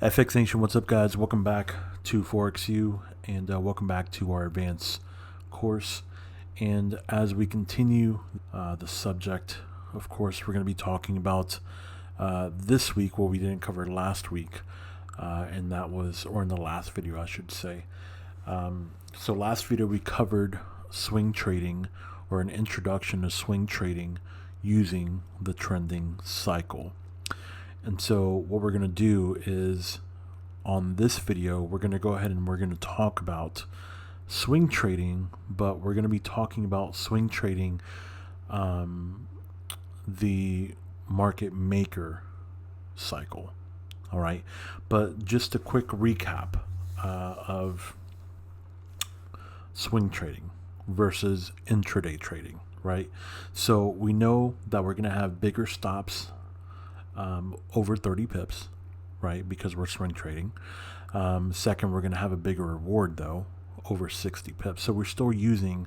FX Nation, what's up, guys? Welcome back to ForexU, and welcome back to our advanced course. And as we continue the subject, of course, we're going to be talking about this week what we didn't cover last week, and that was, or in the last video, I should say. So last video we covered swing trading, or an introduction to swing trading using the trending cycle. And so what we're going to do is, on this video, we're going to go ahead and we're going to talk about swing trading, but we're going to be talking about swing trading, the market maker cycle. All right. But just a quick recap of swing trading versus intraday trading, right? So we know that we're going to have bigger stops over 30 pips, right? Because we're swing trading. Second, we're going to have a bigger reward though, over 60 pips. So we're still using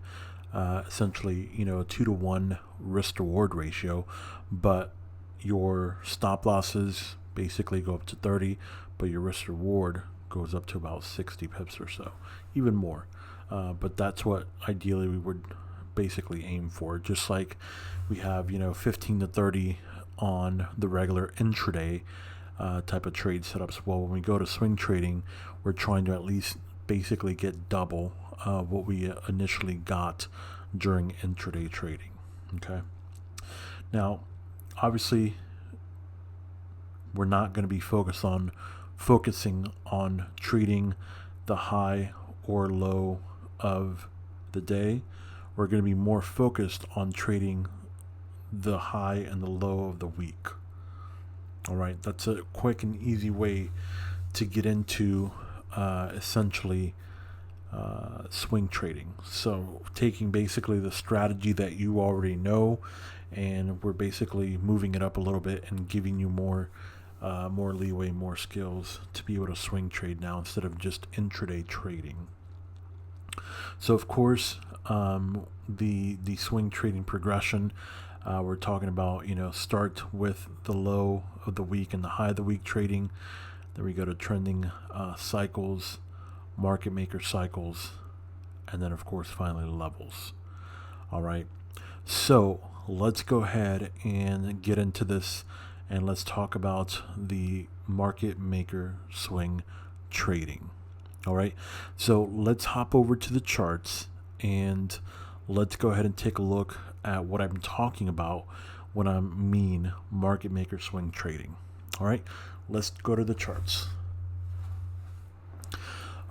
essentially, a 2-to-1 risk to reward ratio, but your stop losses basically go up to 30, but your risk to reward goes up to about 60 pips or so, even more. But that's what ideally we would basically aim for. Just like we have, 15 to 30 on the regular intraday type of trade setups. Well, when we go to swing trading, we're trying to at least basically get double what we initially got during intraday trading. Okay. Now, obviously, we're not going to be focusing on trading the high or low of the day. We're going to be more focused on trading the high and the low of the week. All right, that's a quick and easy way to get into essentially swing trading. So taking basically the strategy that you already know, and we're basically moving it up a little bit and giving you more leeway, more skills to be able to swing trade now instead of just intraday trading. So of course, the swing trading progression, we're talking about, start with the low of the week and the high of the week trading. Then we go to trending cycles, market maker cycles, and then of course finally levels. All right. So let's go ahead and get into this, and let's talk about the market maker swing trading. All right. So let's hop over to the charts and let's go ahead and take a look at what I'm talking about when I mean market maker swing trading. All right, let's go to the charts.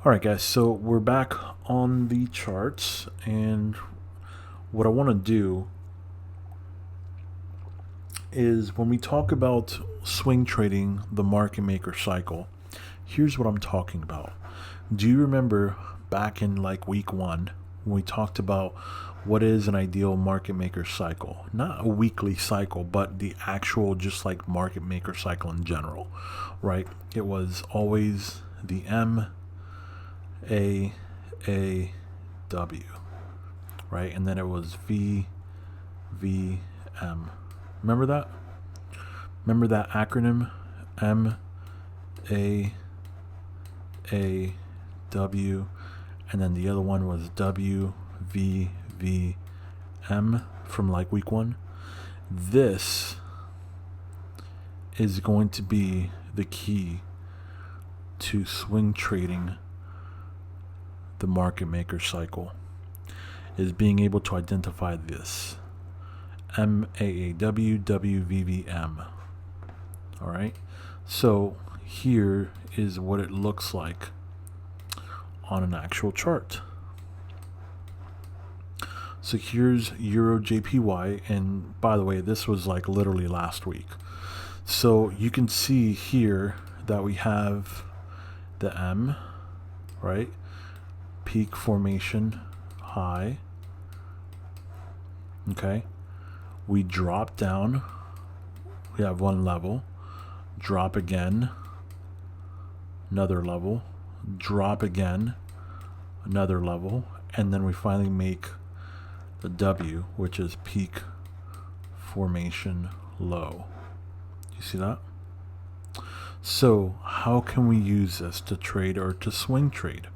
All right, guys, so we're back on the charts, and what I want to do is, when we talk about swing trading the market maker cycle, here's what I'm talking about. Do you remember back in like week 1 when we talked about what is an ideal market maker cycle? Not a weekly cycle, but the actual just like market maker cycle in general, right? It was always the MAAW, right? And then it was WVVM. Remember that? Remember that acronym? MAAW, and then the other one was WVVM from like week 1. This is going to be the key to swing trading the market maker cycle, is being able to identify this MAAW, WVVM. All right. So here is what it looks like on an actual chart. So here's EURJPY, and by the way, this was like literally last week. So you can see here that we have the M, right? Peak formation high. Okay. We drop down. We have one level. Drop again. Another level. Drop again. Another level. And then we finally make the W, which is peak formation low. You see that? So how can we use this to trade or to swing trade?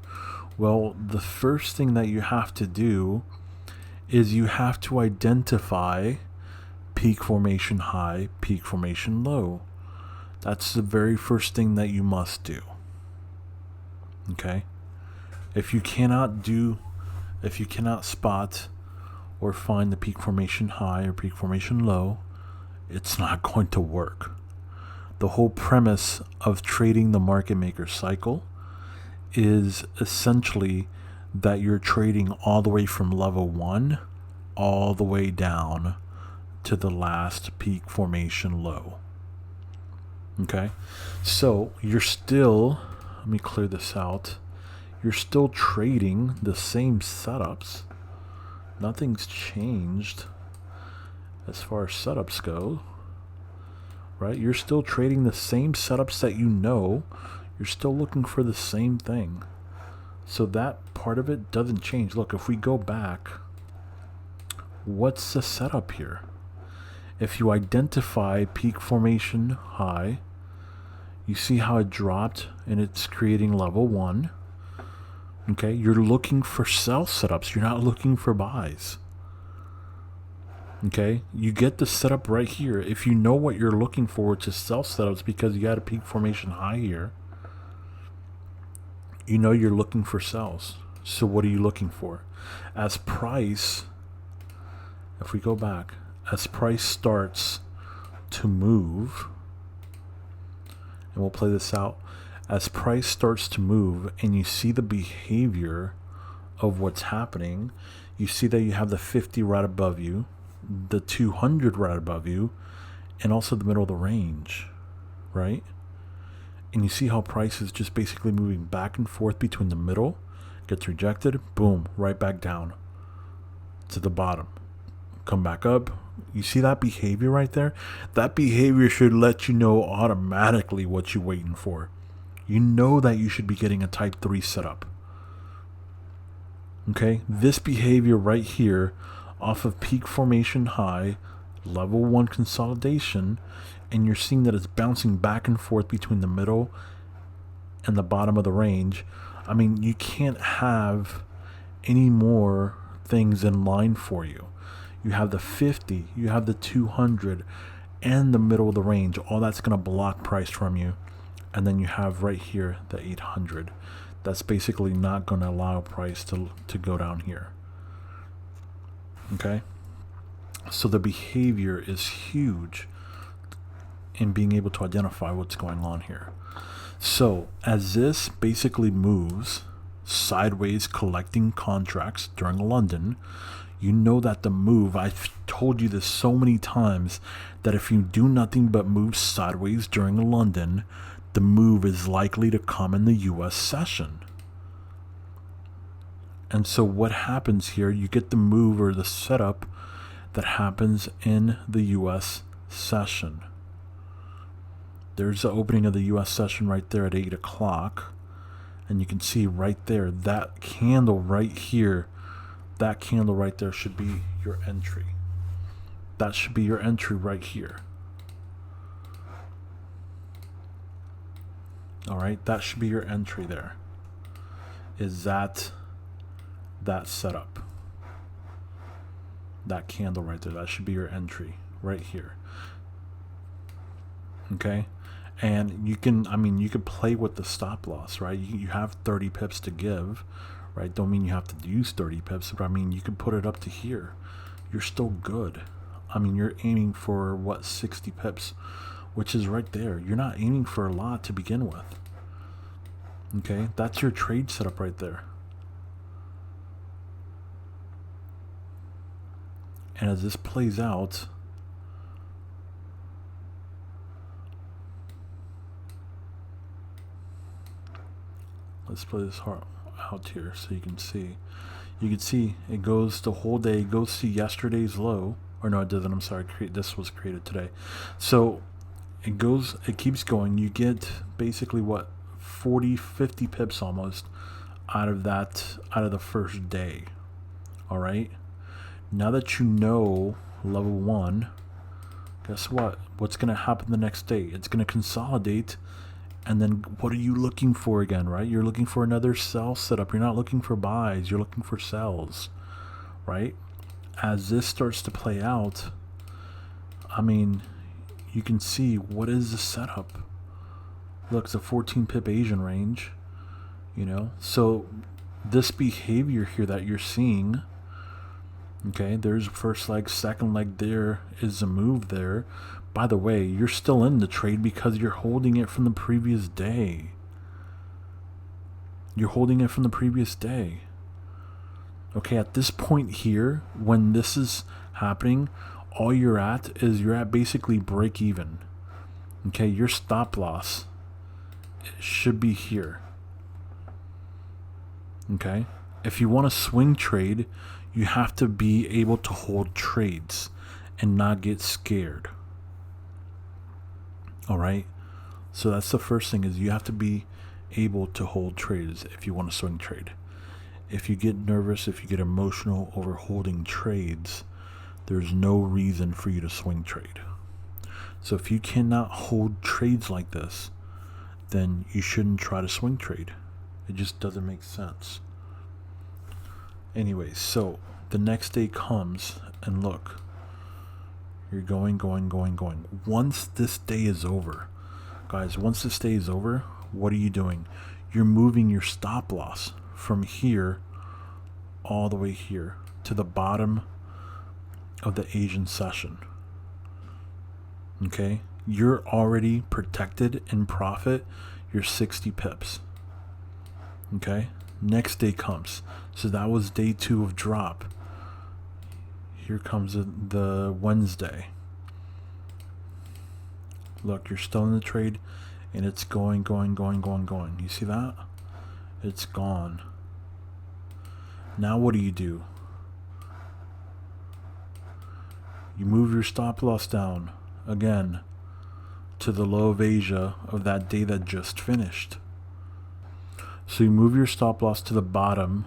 Well, the first thing that you have to do is you have to identify peak formation high, peak formation low. That's the very first thing that you must do. Okay? If you cannot spot or find the peak formation high or peak formation low, it's not going to work. The whole premise of trading the market maker cycle is essentially that you're trading all the way from level 1 all the way down to the last peak formation low. Okay, so you're still, let me clear this out, you're still trading the same setups. Nothing's changed as far as setups go, right? You're still trading the same setups that you know. You're still looking for the same thing. So that part of it doesn't change. Look, if we go back, what's the setup here? If you identify peak formation high, you see how it dropped and it's creating level 1. Okay, you're looking for sell setups. You're not looking for buys. Okay, you get the setup right here. If you know what you're looking for, to sell setups because you got a peak formation high here, you know you're looking for sells. So what are you looking for? As price, if we go back, as price starts to move, and we'll play this out, as price starts to move and you see the behavior of what's happening, you see that you have the 50 right above you, the 200 right above you, and also the middle of the range, right? And you see how price is just basically moving back and forth between the middle, gets rejected, boom, right back down to the bottom, come back up. You see that behavior right there? That behavior should let you know automatically what you're waiting for. You know that you should be getting a type 3 setup. Okay, this behavior right here off of peak formation high, level 1 consolidation, and you're seeing that it's bouncing back and forth between the middle and the bottom of the range. I mean, you can't have any more things in line for you. You have the 50, you have the 200, and the middle of the range. All that's going to block price from you. And then you have right here the 800. That's basically not going to allow price to go down here. Okay? So the behavior is huge in being able to identify what's going on here. So as this basically moves sideways, collecting contracts during London, you know that the move, I've told you this so many times, that if you do nothing but move sideways during London, the move is likely to come in the US session. And so what happens here, you get the move or the setup that happens in the US session. There's the opening of the US session right there at 8 o'clock. And you can see right there, that candle right here, that candle right there should be your entry. That should be your entry right here. All right, that should be your entry there. Is that setup? That candle right there, that should be your entry right here. Okay, and you can, I mean, you could play with the stop loss, right? You have 30 pips to give, right? Don't mean you have to use 30 pips, but I mean, you could put it up to here. You're still good. I mean, you're aiming for what, 60 pips, which is right there. You're not aiming for a lot to begin with. Okay, that's your trade setup right there. And as this plays out, let's play this out here so you can see. You can see it goes the whole day, it goes to yesterday's low. Or no, it doesn't, I'm sorry, this was created today. So it goes, it keeps going. You get basically what, 40, 50 pips almost out of that, out of the first day. All right. Now that you know level 1, guess what? What's going to happen the next day? It's going to consolidate And then what are you looking for again, right? You're looking for another sell setup. You're not looking for buys. You're looking for sells, right? As this starts to play out, I mean, you can see what is the setup. Look, it's a 14 pip Asian range, you know? So this behavior here that you're seeing, okay, there's first leg, second leg, there is a move there. By the way, you're still in the trade because you're holding it from the previous day. You're holding it from the previous day. Okay, at this point here, when this is happening, all you're at is you're at basically break even. Okay, your stop loss should be here. Okay, if you want to swing trade, you have to be able to hold trades and not get scared. All right, so that's the first thing, is you have to be able to hold trades if you want to swing trade. If you get nervous, if you get emotional over holding trades, there's no reason for you to swing trade. So if you cannot hold trades like this, then you shouldn't try to swing trade. It just doesn't make sense. Anyways, so the next day comes, and look, you're going. Once this day is over, guys, once this day is over, what are you doing? You're moving your stop loss from here all the way here to the bottom of the Asian session. Okay, you're already protected in profit. You're 60 pips. Okay, next day comes, so that was day 2 of drop. Here comes the Wednesday. Look, you're still in the trade, and it's going. You see that? It's gone. Now what do? You move your stop loss down again to the low of Asia of that day that just finished. So you move your stop loss to the bottom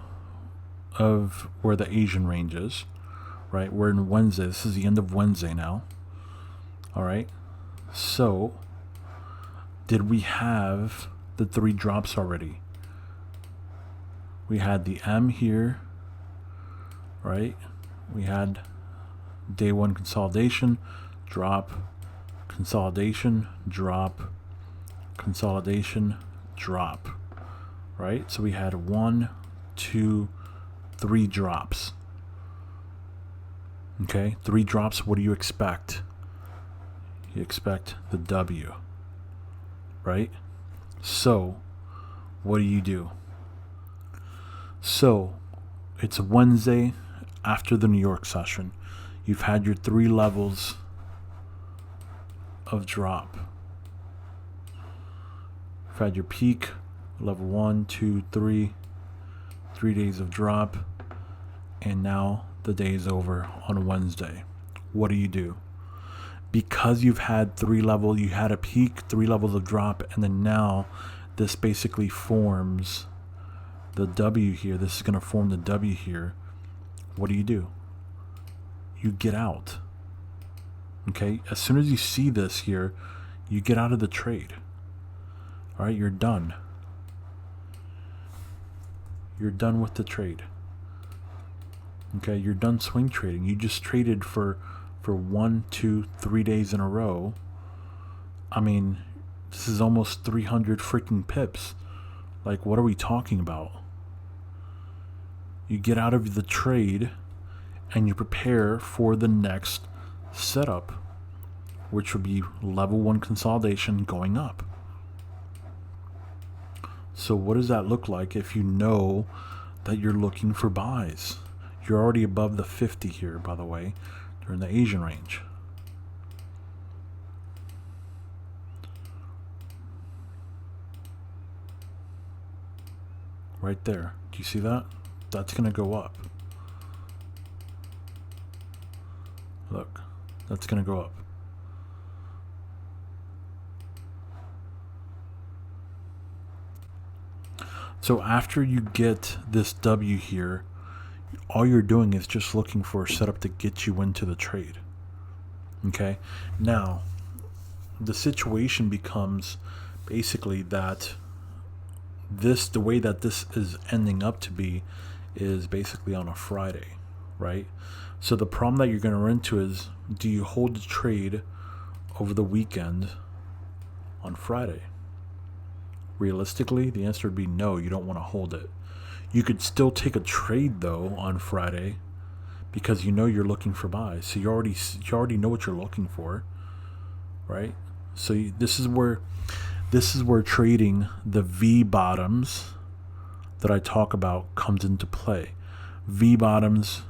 of where the Asian range is, right? We're in Wednesday. This is the end of Wednesday now. All right. So did we have the 3 drops already? We had the M here, right? We had day 1 consolidation, drop, consolidation, drop, consolidation, drop, right? So we had 1, 2, 3 drops. Okay, 3 drops. What do you expect? You expect the W, right? So what do? So it's Wednesday after the New York session. You've had your 3 levels of drop. You've had your peak, level 1, 2, 3, 3 days of drop, and now the day is over on Wednesday. What do? Because you've had 3 levels, you had a peak, 3 levels of drop, and then now this basically forms the W here. This is going to form the W here. What do? You get out. Okay, as soon as you see this here, you get out of the trade. All right, you're done. You're done with the trade. Okay, you're done swing trading. You just traded for 1, 2, 3 days in a row. I mean, this is almost 300 freaking pips. Like, what are we talking about? You get out of the trade and you prepare for the next setup, which would be level 1 consolidation going up. So what does that look like if you know that you're looking for buys? You're already above the 50 here, by the way. You're in the Asian range. Right there. Do you see that? That's going to go up. Look, that's going to go up. So after you get this W here, all you're doing is just looking for a setup to get you into the trade. Okay? Now, the situation becomes, basically that the way that this is ending up to be is basically on a Friday, right? So the problem that you're going to run into is, do you hold the trade over the weekend on Friday? Realistically, the answer would be no, you don't want to hold it. You could still take a trade though on Friday because you know you're looking for buys. So you already know what you're looking for, right? So this is where trading the V bottoms that I talk about comes into play. V bottoms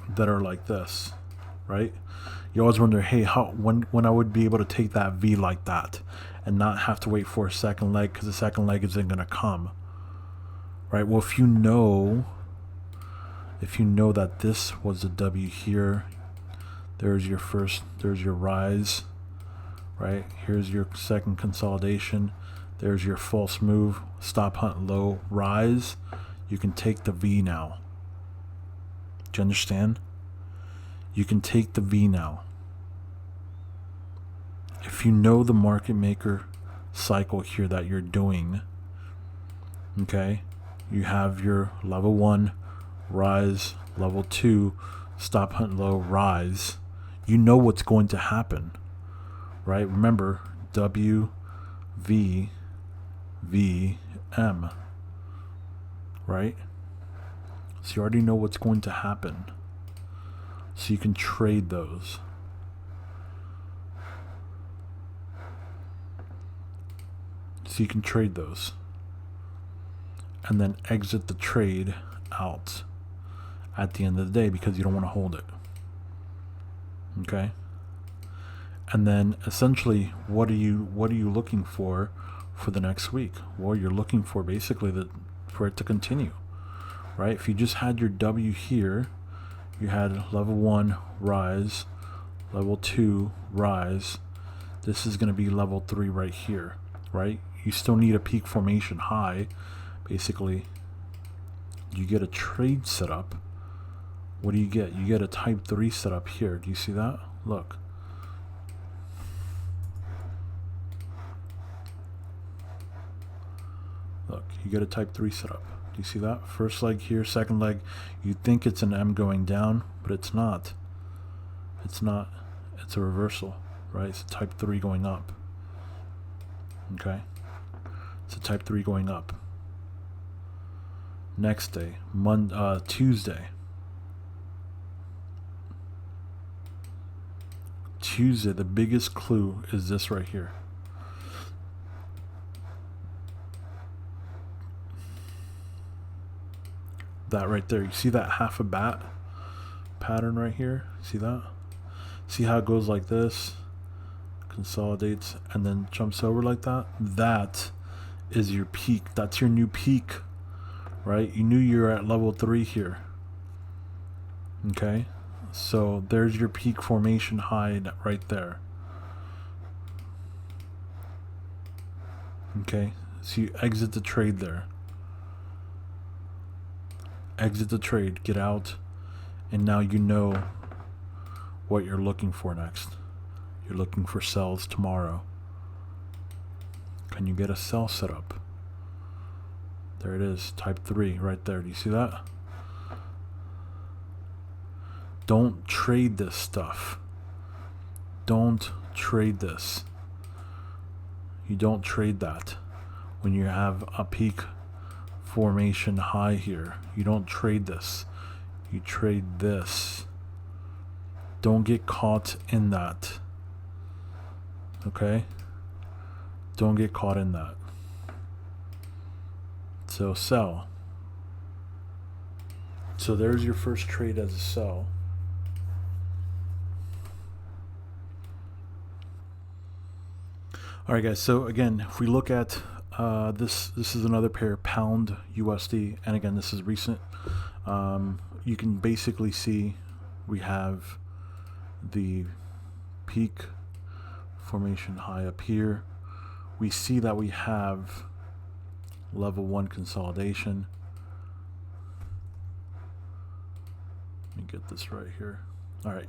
that are like this, right? You always wonder, hey, when I would be able to take that V like that and not have to wait for a second leg because the second leg isn't going to come, right? Well, if you know that this was a W here, there's your rise, right? Here's your second consolidation. There's your false move, stop hunt low, rise. You can take the V now. Do you understand? You can take the V now. If you know the market maker cycle here that you're doing, okay, you have your level 1, rise, level 2, stop hunt low, rise. You know what's going to happen, right? Remember, WVVM, right? So you already know what's going to happen. So you can trade those. And then exit the trade out at the end of the day because you don't want to hold it. Okay? And then essentially, what are you looking for the next week? Well, you're looking for basically for it to continue, right? If you just had your W here, you had level 1 rise, level 2 rise. This is going to be level 3 right here, right? You still need a peak formation high. Basically, you get a trade setup. What do you get? You get a type 3 setup here. Do you see that? Look. Look, you get a type 3 setup. Do you see that? First leg here, second leg. You think it's an M going down, but it's not. It's not. It's a reversal, right? It's a type 3 going up. Okay? It's a type 3 going up. Next day, Tuesday. Tuesday, the biggest clue is this right here. That right there. You see that half a bat pattern right here? See that? See how it goes like this, consolidates, and then jumps over like that? That is your peak. That's your new peak, right? You knew you were at level 3 here. Okay? So there's your peak formation high right there. Okay? So you exit the trade there. Exit the trade, get out, and now you know what you're looking for next. You're looking for sells tomorrow. Can you get a sell setup? There it is, type 3 right there. Do you see that? Don't trade this stuff. Don't trade this. You don't trade that when you have a peak formation high here. You don't trade this. You trade this. Don't get caught in that. Okay? Don't get caught in that. So sell. So there's your first trade as a sell. All right, guys. So again, if we look at this is another pair, pound USD, and again, this is recent. You can basically see we have the peak formation high up here. We see that we have level 1 consolidation. Let me get this right here. All right,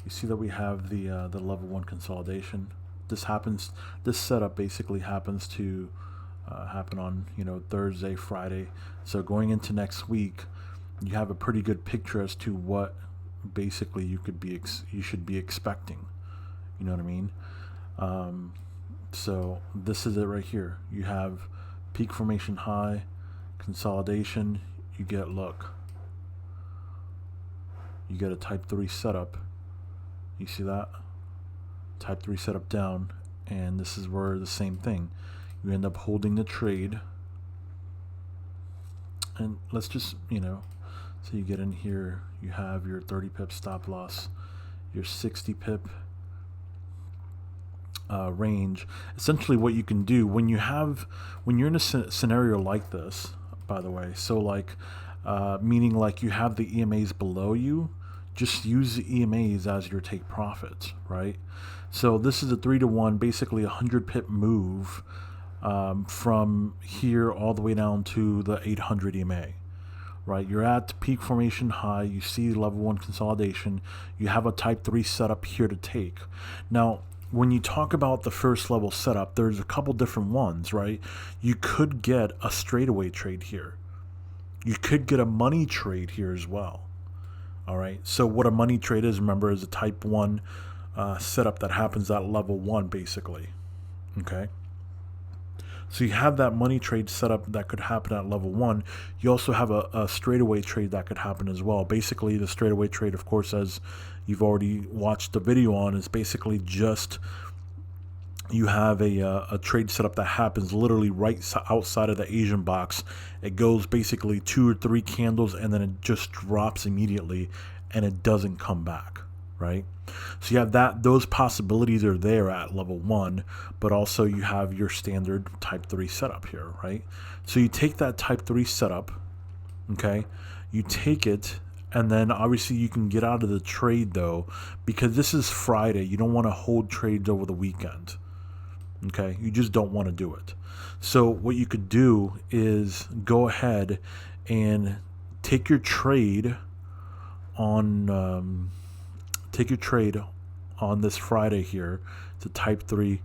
you see that we have the level 1 consolidation. This setup basically happens to happen on Thursday, Friday. So going into next week, you have a pretty good picture as to what basically you should be expecting. You know what I mean? So this is it right here. You have peak formation high, consolidation. You get a type 3 setup. You see that? Type 3 setup down, and this is where the same thing. You end up holding the trade, and let's just so you get in here, you have your 30 pip stop loss, your 60 pip range. Essentially what you can do when you're in a scenario like this, by the way, so like meaning like you have the EMAs below you, just use the EMAs as your take profits, right? So this is a 3-to-1, basically 100 pip move from here all the way down to the 800 EMA, right? You're at peak formation high, you see level 1 consolidation, you have a type 3 setup here to take. Now, when you talk about the first level setup, there's a couple different ones, right? You could get a straightaway trade here. You could get a money trade here as well. All right. So what a money trade is, remember, is a type 1 setup that happens at level 1, basically. Okay. So you have that money trade setup that could happen at level 1. You also have a straightaway trade that could happen as well. Basically, the straightaway trade, of course, as you've already watched the video on, is basically just you have a trade setup that happens literally right outside of the Asian box. It goes basically 2 or 3 candles, and then it just drops immediately, and it doesn't come back, right? So you have those possibilities are there at level 1, but also you have your standard type 3 setup here, right? So you take that type 3 setup, okay? You take it, and then obviously you can get out of the trade though, because this is Friday. You don't want to hold trades over the weekend. Okay, you just don't want to do it. So what you could do is go ahead and take your trade on this Friday here. It's a type 3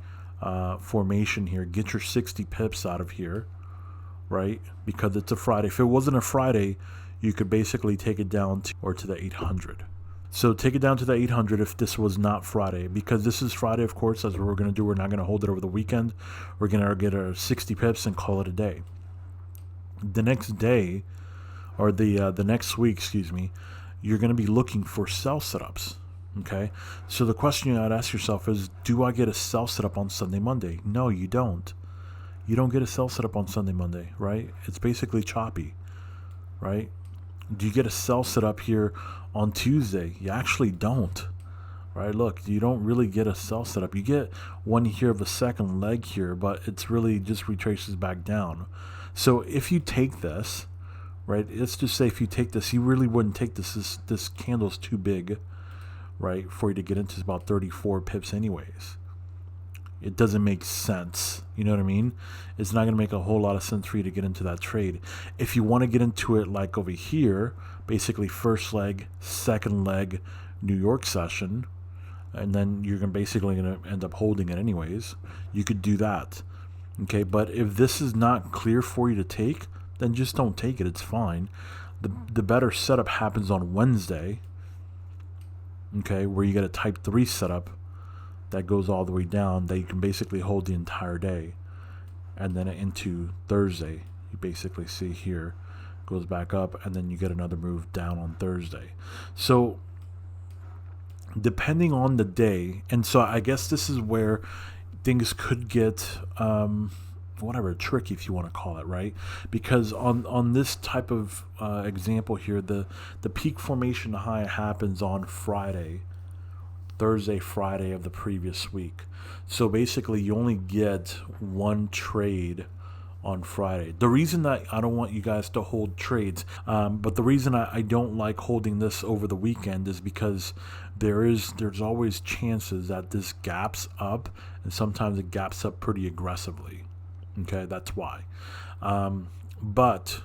formation here. Get your 60 pips out of here, right? Because it's a Friday. If it wasn't a Friday, you could basically take it down to the 800. So take it down to the 800 if this was not Friday, because this is Friday, of course. That's what we're going to do. We're not going to hold it over the weekend. We're going to get our 60 pips and call it a day. The next day, or the next week, excuse me, you're going to be looking for sell setups. Okay, so the question you ought to ask yourself is, do I get a sell setup on Sunday, Monday? No, you don't. You don't get a sell setup on Sunday, Monday, right? It's basically choppy, right? Do you get a sell setup here on Tuesday? You actually don't, right? Look, you don't really get a sell setup. You get one here of a second leg here, but it's really just retraces back down. So if you take this, right, let's just say if you take this, you really wouldn't take this. This candle's too big, right, for you to get into about 34 pips anyways. It doesn't make sense. You know what I mean? It's not going to make a whole lot of sense for you to get into that trade. If you want to get into it like over here, basically first leg, second leg, New York session, and then you're basically going to end up holding it anyways, you could do that. Okay, but if this is not clear for you to take, then just don't take it. It's fine. The better setup happens on Wednesday, okay, where you get a type 3 setup that goes all the way down, that you can basically hold the entire day. And then into Thursday, you basically see here, goes back up, and then you get another move down on Thursday. So depending on the day, and so I guess this is where things could get tricky, if you want to call it, right? Because on this type of example here, the peak formation high happens on Thursday, Friday of the previous week. So basically you only get one trade on Friday. The reason that I don't want you guys to hold trades, but the reason I don't like holding this over the weekend is because there's always chances that this gaps up, and sometimes it gaps up pretty aggressively. Okay, that's why. But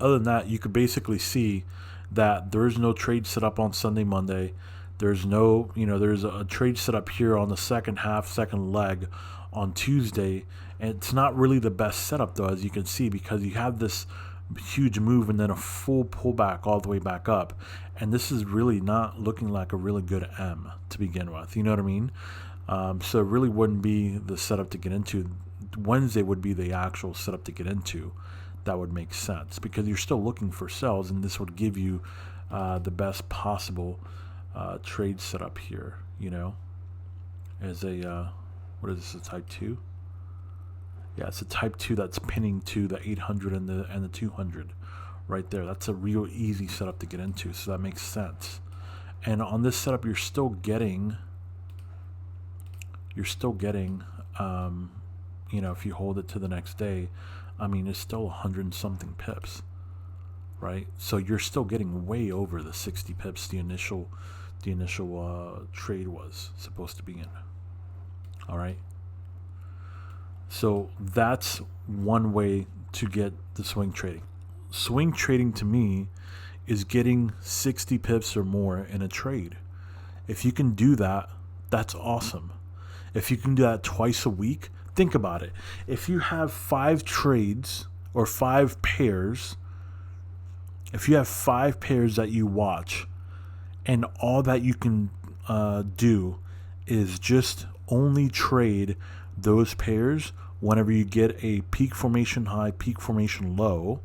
other than that, you could basically see that there is no trade set up on Sunday, Monday. There's no, there's a trade set up here on the second half, second leg on Tuesday. And it's not really the best setup, though, as you can see, because you have this huge move and then a full pullback all the way back up. And this is really not looking like a really good M to begin with. You know what I mean? So it really wouldn't be the setup to get into. Wednesday would be the actual setup to get into. That would make sense because you're still looking for sells, and this would give you the best possible trade setup here, as a, what is this, a type 2? Yeah, it's a type 2 that's pinning to the 800 and the 200 right there. That's a real easy setup to get into, so that makes sense. And on this setup, you're still getting, if you hold it to the next day, I mean, it's still 100 and something pips, right? So you're still getting way over the 60 pips the initial trade was supposed to be in. All right. So that's one way to get the swing trading. Swing trading to me is getting 60 pips or more in a trade. If you can do that, that's awesome. If you can do that twice a week, think about it. If you have 5 trades or 5 pairs, if you have 5 pairs that you watch and all that you can do is just only trade those pairs whenever you get a peak formation high, peak formation low,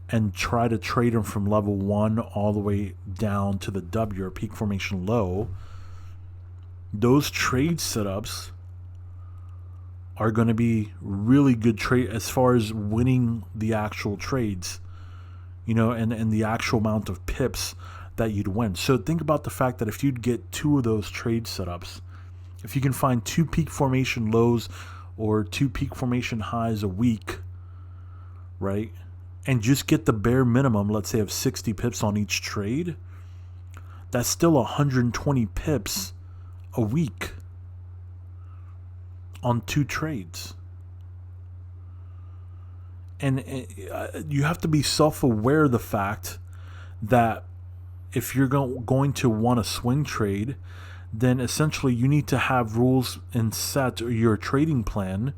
and try to trade them from level 1 all the way down to the W or peak formation low, those trade setups are going to be really good trade as far as winning the actual trades, and the actual amount of pips that you'd win. So think about the fact that if you'd get 2 of those trade setups, if you can find 2 peak formation lows or 2 peak formation highs a week, right, and just get the bare minimum, let's say, of 60 pips on each trade, that's still 120 pips a week on 2 trades. And you have to be self-aware of the fact that if you're going to want a swing trade, then essentially you need to have rules and set your trading plan,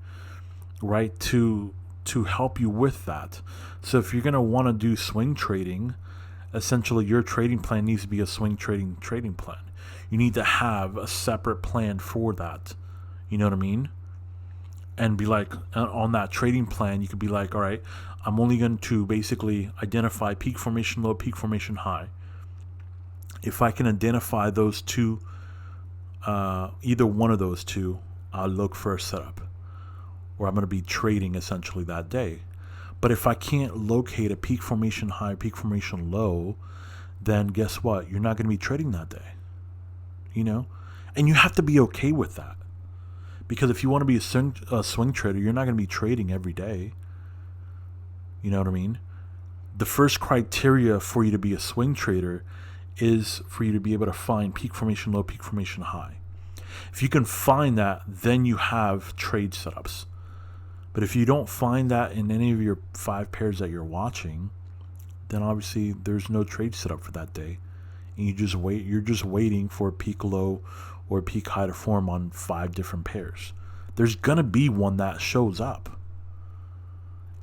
right, to help you with that. So if you're going to want to do swing trading, essentially your trading plan needs to be a swing trading plan. You need to have a separate plan for that. You know what I mean? And be like, on that trading plan, you could be like, all right, I'm only going to basically identify peak formation low, peak formation high. If I can identify those 2, either one of those 2, I'll look for a setup, or I'm going to be trading essentially that day. But if I can't locate a peak formation high, peak formation low, then guess what? You're not going to be trading that day, and you have to be okay with that. Because if you want to be a swing trader, you're not going to be trading every day. You know what I mean? The first criteria for you to be a swing trader is for you to be able to find peak formation low, peak formation high. If you can find that, then you have trade setups. But if you don't find that in any of your 5 pairs that you're watching, then obviously there's no trade setup for that day. And you're just waiting for a peak low or peak high to form on 5 different pairs. There's going to be one that shows up.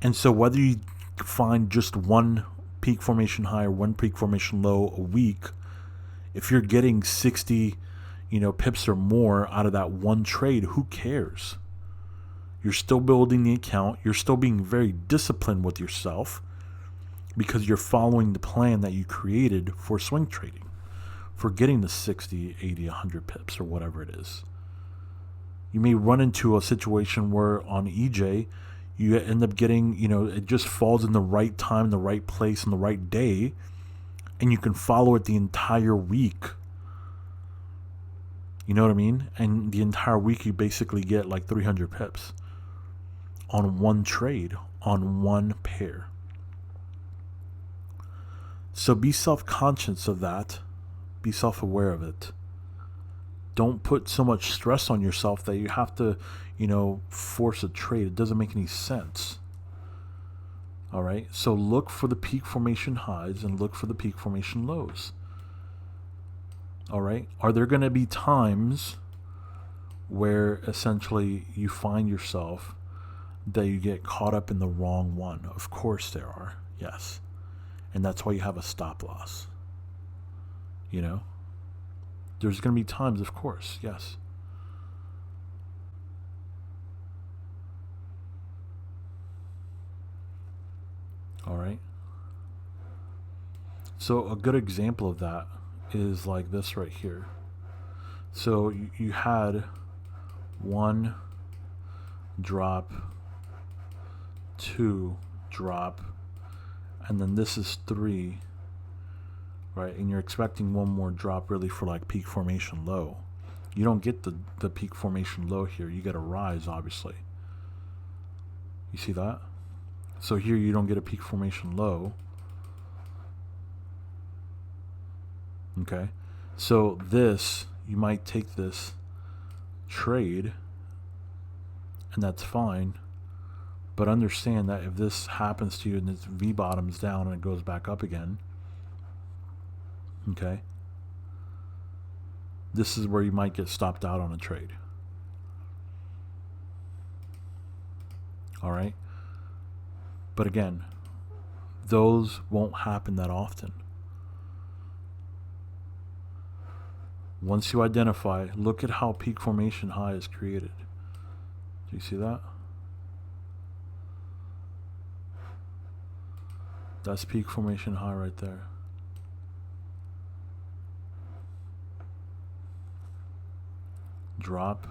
And so whether you find just 1 peak formation high or 1 peak formation low a week, if you're getting 60, pips or more out of that one trade, who cares? You're still building the account. You're still being very disciplined with yourself because you're following the plan that you created for swing trading, for getting the 60, 80, 100 pips or whatever it is. You may run into a situation where on EJ, you end up getting, it just falls in the right time, the right place, and the right day, and you can follow it the entire week. You know what I mean? And the entire week you basically get like 300 pips on one trade, on one pair. So be self-conscious of that. Be self-aware of it. Don't put so much stress on yourself that you have to, force a trade. It doesn't make any sense. All right? So look for the peak formation highs and look for the peak formation lows. All right. Are there going to be times where essentially you find yourself that you get caught up in the wrong one? Of course there are. Yes. And that's why you have a stop loss. You know? There's going to be times, of course. Yes. All right. So a good example of that is like this right here. So you had one drop, two drop, and then this is three, right? And you're expecting one more drop really for like peak formation low. You don't get the peak formation low here. You get a rise, obviously. You see that? So here you don't get a peak formation low. Okay. So this, you might take this trade, and that's fine. But understand that if this happens to you and this V bottoms down and it goes back up again, okay, this is where you might get stopped out on a trade. All right. But again, those won't happen that often. Once you identify, look at how peak formation high is created. Do you see that? That's peak formation high right there. Drop.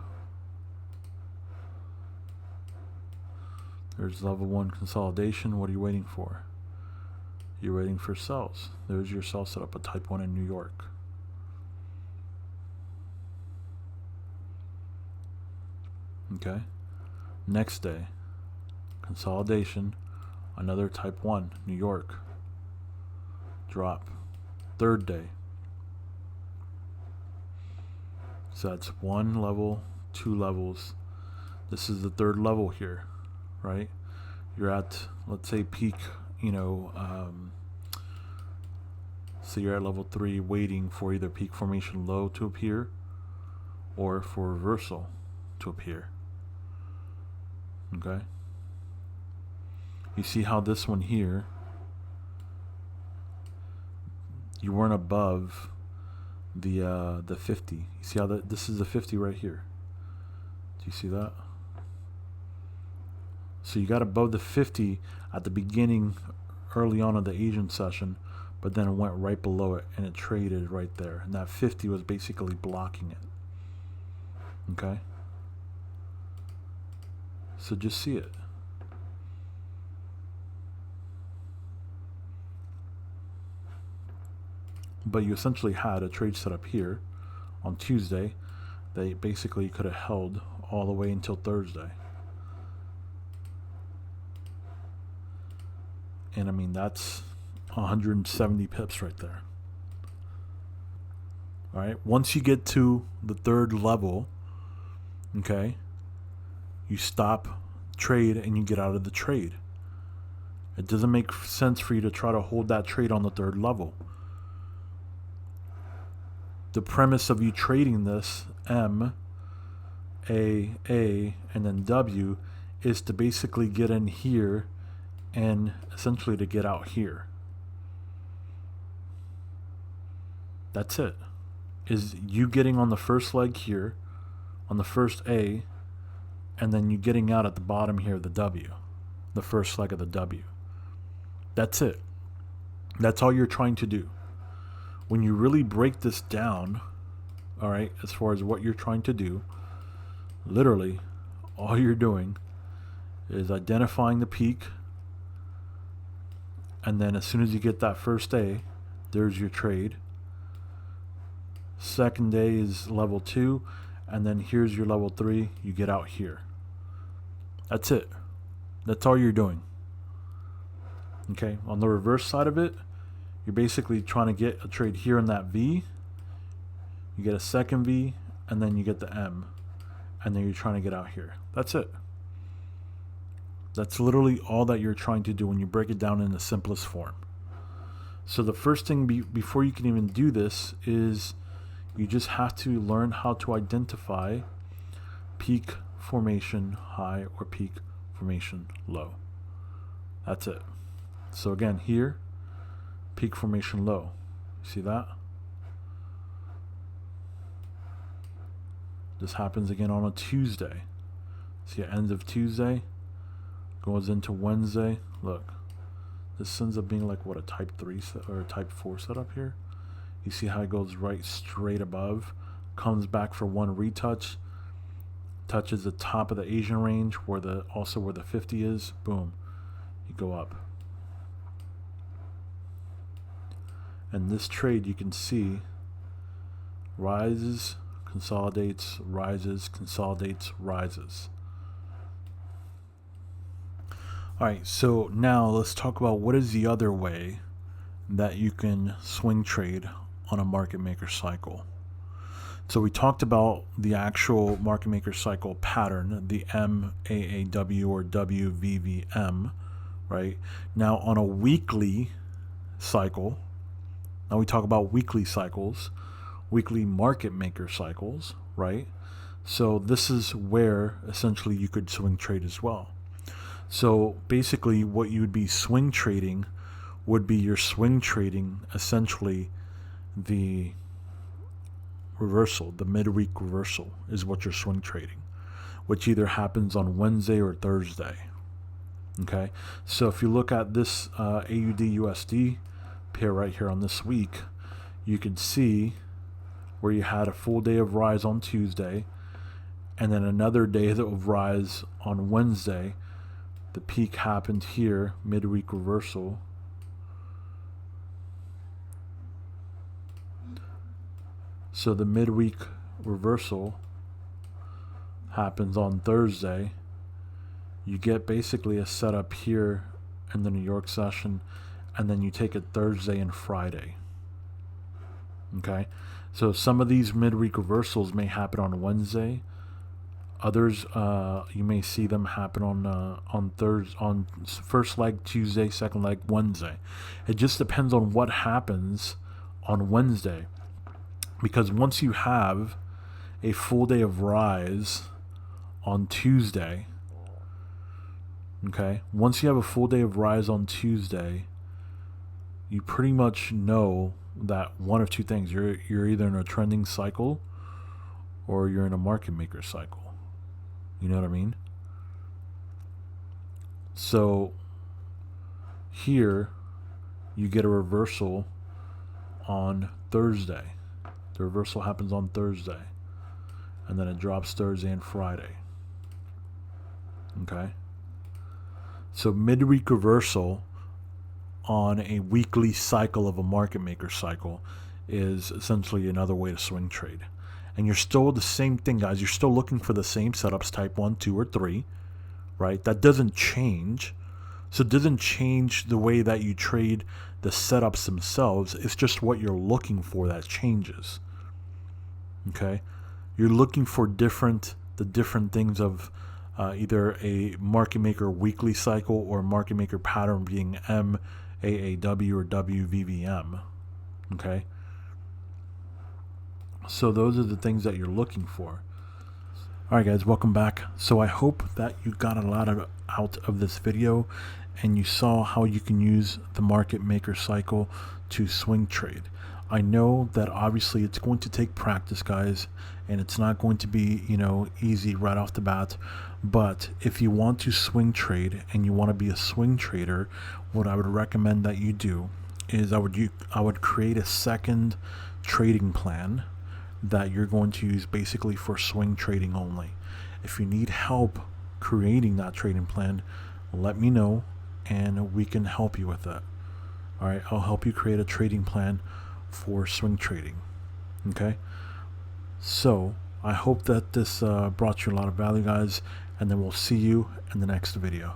There's level 1 consolidation. What are you waiting for? You're waiting for sells. There's your sell setup, a type 1 in New York. Okay. Next day, consolidation, another type 1, New York. Drop. Third day. So that's one level, two levels. This is the third level here, right? You're at, let's say, peak, so you're at level 3 waiting for either peak formation low to appear or for reversal to appear. Okay? You see how this one here, you weren't above the 50. You see how this is the 50 right here. Do you see that? So you got above the 50 at the beginning, early on of the Asian session, but then it went right below it and it traded right there. And that 50 was basically blocking it. Okay? So just see it. But you essentially had a trade set up here on Tuesday that basically could have held all the way until Thursday. And I mean, that's 170 pips right there. All right. Once you get to the third level, okay, you stop trade and you get out of the trade. It doesn't make sense for you to try to hold that trade on the third level. The premise of you trading this M, A, and then W is to basically get in here and essentially to get out here. That's it. Is you getting on the first leg here, on the first A, and then you getting out at the bottom here, the W, the first leg of the W. That's it. That's all you're trying to do. When you really break this down, all right, as far as what you're trying to do, literally all you're doing is identifying the peak, and then as soon as you get that first day, there's your trade. Second day is level 2, and then here's your level 3. You get out here. That's it. That's all you're doing. Okay, on the reverse side of it, you're basically trying to get a trade here in that V. You get a second V, and then you get the M, and then you're trying to get out here. That's it. That's literally all that you're trying to do when you break it down in the simplest form. So the first thing before you can even do this is You just have to learn how to identify peak formation high or peak formation low. That's it. So again, here, peak formation low. See that? This happens again on a Tuesday. See, end of Tuesday goes into Wednesday. Look, this ends up being like what, a type 3 or a type 4 setup here. You see how it goes right straight above, comes back for one retouch, touches the top of the Asian range where the 50 is. Boom, you go up. And this trade, you can see, rises, consolidates, rises, consolidates, rises. All right, so now let's talk about what is the other way that you can swing trade on a market maker cycle. So we talked about the actual market maker cycle pattern, the MAAW or WVVM, right? Now on a weekly cycle, now we talk about weekly cycles, weekly market maker cycles, right? So this is where essentially you could swing trade as well. So basically what you would be swing trading would be your swing trading essentially the reversal, the midweek reversal is what you're swing trading, which either happens on Wednesday or Thursday. Okay, so if you look at this AUD/USD pair right here on this week, you can see where you had a full day of rise on Tuesday and then another day of rise on Wednesday. The peak happened here, midweek reversal. So the midweek reversal happens on Thursday. You get basically a setup here in the New York session, and then you take it Thursday and Friday. Okay, so some of these midweek reversals may happen on Wednesday. Others, you may see them happen on Thursday, on first leg Tuesday, second leg Wednesday. It just depends on what happens on Wednesday, because once you have a full day of rise on Tuesday, okay, once you have a full day of rise on Tuesday, you pretty much know that one of two things: you're either in a trending cycle or you're in a market maker cycle. You know what I mean? So here you get a reversal on Thursday. The reversal happens on Thursday, and then it drops Thursday and Friday. Okay? So midweek reversal on a weekly cycle of a market maker cycle is essentially another way to swing trade. And you're still the same thing, guys. You're still looking for the same setups, type 1, 2, or 3, right? That doesn't change. So it doesn't change the way that you trade the setups themselves. It's just what you're looking for that changes. Okay? You're looking for the different things of either a market maker weekly cycle or market maker pattern being MAAW or WVVM. Okay? So those are the things that you're looking for. Alright guys, welcome back. So I hope that you got a lot out of this video and you saw how you can use the market maker cycle to swing trade. I know that obviously it's going to take practice, guys, and it's not going to be, easy right off the bat. But if you want to swing trade and you want to be a swing trader, what I would recommend that you do is I would create a second trading plan that you're going to use basically for swing trading only. If you need help creating that trading plan, let me know and we can help you with that. All right, I'll help you create a trading plan for swing trading. Okay, so I hope that this brought you a lot of value, guys, and then we'll see you in the next video.